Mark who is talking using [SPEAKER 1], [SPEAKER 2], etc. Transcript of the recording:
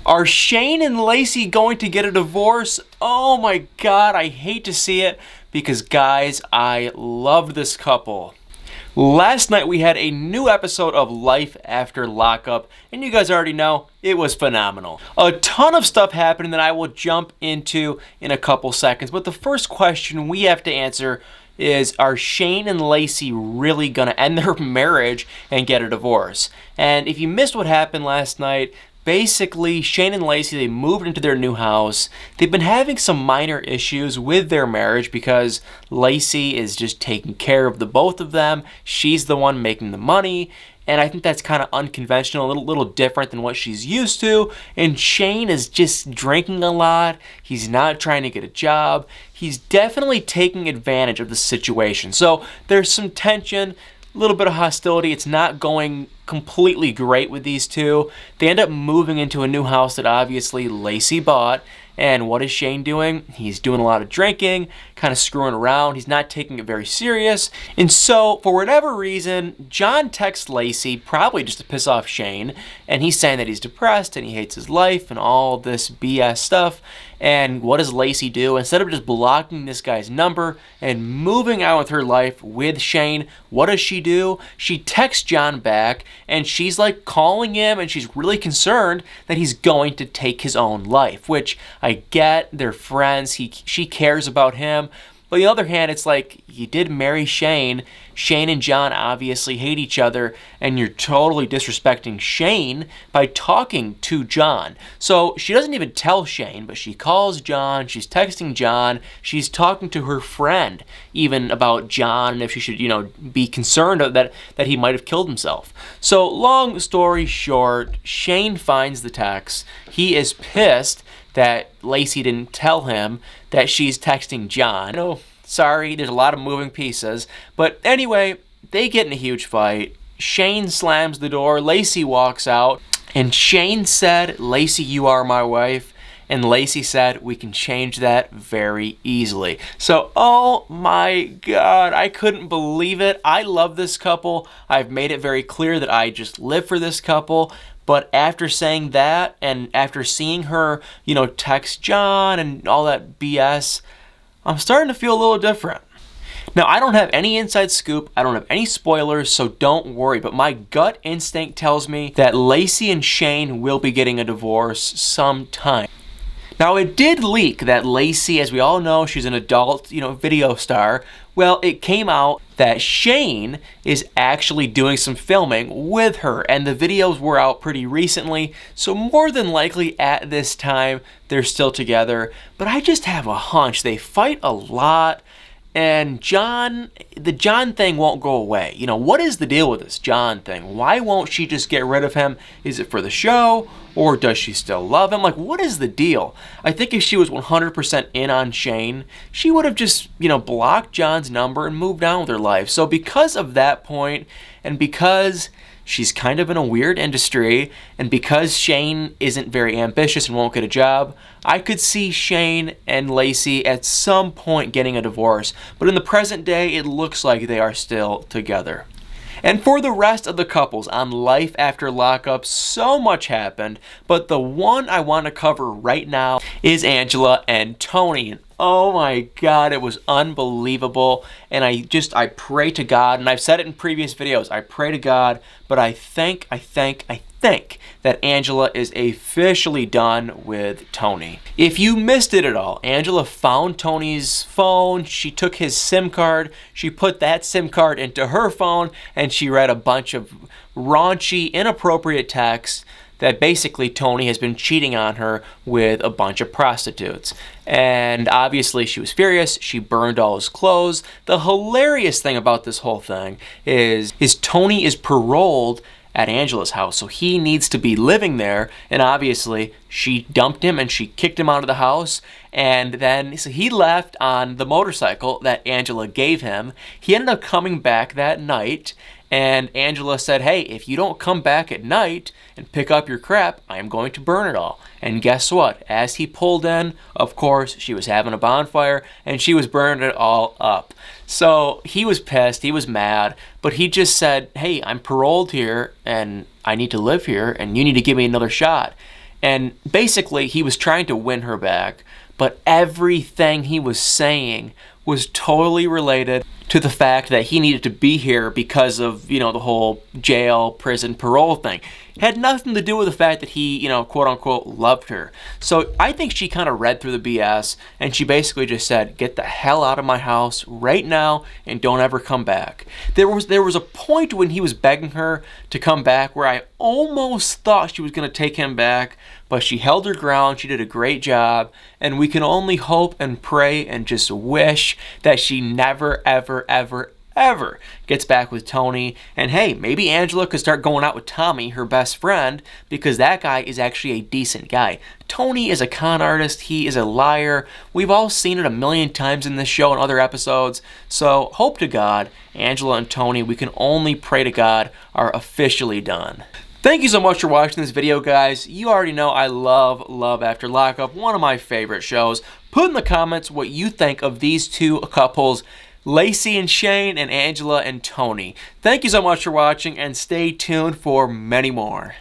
[SPEAKER 1] Are Shane and Lacey going to get a divorce? Oh my God, I hate to see it because guys, I love this couple. Last night we had a new episode of Life After Lockup, and you guys already know it was phenomenal. A ton of stuff happened that I will jump into in a couple seconds, but the first question we have to answer is, are Shane and Lacey really gonna end their marriage and get a divorce? And if you missed what happened last night, basically, Shane and Lacey, they moved into their new house. They've been having some minor issues with their marriage because Lacey is just taking care of the both of them. She's the one making the money. And I think that's kind of unconventional, a little different than what she's used to. And Shane is just drinking a lot. He's not trying to get a job. He's definitely taking advantage of the situation. So there's some tension, a little bit of hostility. It's not going completely great with these two. They end up moving into a new house that obviously Lacey bought. And what is Shane doing? He's doing a lot of drinking, kind of screwing around. He's not taking it very serious. And so, for whatever reason, John texts Lacey, probably just to piss off Shane, and he's saying that he's depressed and he hates his life and all this BS stuff. And what does Lacey do? Instead of just blocking this guy's number and moving out with her life with Shane, what does she do? She texts John back, and she's like calling him, and she's really concerned that he's going to take his own life, which I get, they're friends, she cares about him. But on the other hand, it's like, you did marry Shane. Shane and John obviously hate each other, and you're totally disrespecting Shane by talking to John. So she doesn't even tell Shane, but she calls John, she's texting John, she's talking to her friend even about John and if she should, be concerned that he might have killed himself. So long story short, Shane finds the text. He is pissed that Lacey didn't tell him that she's texting John. No, sorry, there's a lot of moving pieces. But anyway, they get in a huge fight. Shane slams the door. Lacey walks out. And Shane said, "Lacey, you are my wife." And Lacey said, "We can change that very easily." So, oh my God, I couldn't believe it. I love this couple. I've made it very clear that I just live for this couple. But after saying that, and after seeing her, text John and all that BS, I'm starting to feel a little different. Now, I don't have any inside scoop, I don't have any spoilers, so don't worry, but my gut instinct tells me that Lacey and Shane will be getting a divorce sometime. Now, it did leak that Lacey, as we all know, she's an adult, video star. Well, it came out that Shane is actually doing some filming with her, and the videos were out pretty recently, so more than likely at this time, they're still together. But I just have a hunch they fight a lot, and the John thing won't go away. What is the deal with this John thing? Why won't she just get rid of him? Is it for the show? Or does she still love him? Like, what is the deal? I think if she was 100% in on Shane, she would have just, blocked John's number and moved on with her life. So because of that point, and because she's kind of in a weird industry, and because Shane isn't very ambitious and won't get a job, I could see Shane and Lacey at some point getting a divorce. But in the present day, it looks like they are still together. And for the rest of the couples on Life After Lockup, so much happened, but the one I want to cover right now is Angela and Tony. And oh my God, it was unbelievable. And I pray to God, and I've said it in previous videos, I pray to God, but I think that Angela is officially done with Tony. If you missed it at all, Angela found Tony's phone, she took his SIM card, she put that SIM card into her phone, and she read a bunch of raunchy, inappropriate texts that basically Tony has been cheating on her with a bunch of prostitutes. And obviously she was furious, she burned all his clothes. The hilarious thing about this whole thing is Tony is paroled at Angela's house, so he needs to be living there, and obviously she dumped him and she kicked him out of the house, and then so he left on the motorcycle that Angela gave him. He ended up coming back that night, and Angela said, "Hey, if you don't come back at night and pick up your crap, I am going to burn it all." And guess what? As he pulled in, of course, she was having a bonfire, and she was burning it all up. So he was pissed, he was mad, but he just said, "Hey, I'm paroled here, and I need to live here, and you need to give me another shot." And basically, he was trying to win her back, but everything he was saying was totally related to the fact that he needed to be here because of, the whole jail, prison, parole thing. It had nothing to do with the fact that he, quote unquote, loved her. So I think she kind of read through the BS, and she basically just said, get the hell out of my house right now and don't ever come back. There was a point when he was begging her to come back where I almost thought she was going to take him back, but she held her ground. She did a great job, and we can only hope and pray and just wish that she never, ever, ever, ever gets back with Tony. And hey, maybe Angela could start going out with Tommy, her best friend, because that guy is actually a decent guy. Tony is a con artist. He is a liar. We've all seen it a million times in this show and other episodes. So hope to God, Angela and Tony, we can only pray to God, are officially done. Thank you so much for watching this video, guys. You already know I love Love After Lockup, one of my favorite shows. Put in the comments what you think of these two couples, Lacey and Shane and Angela and Tony. Thank you so much for watching, and stay tuned for many more.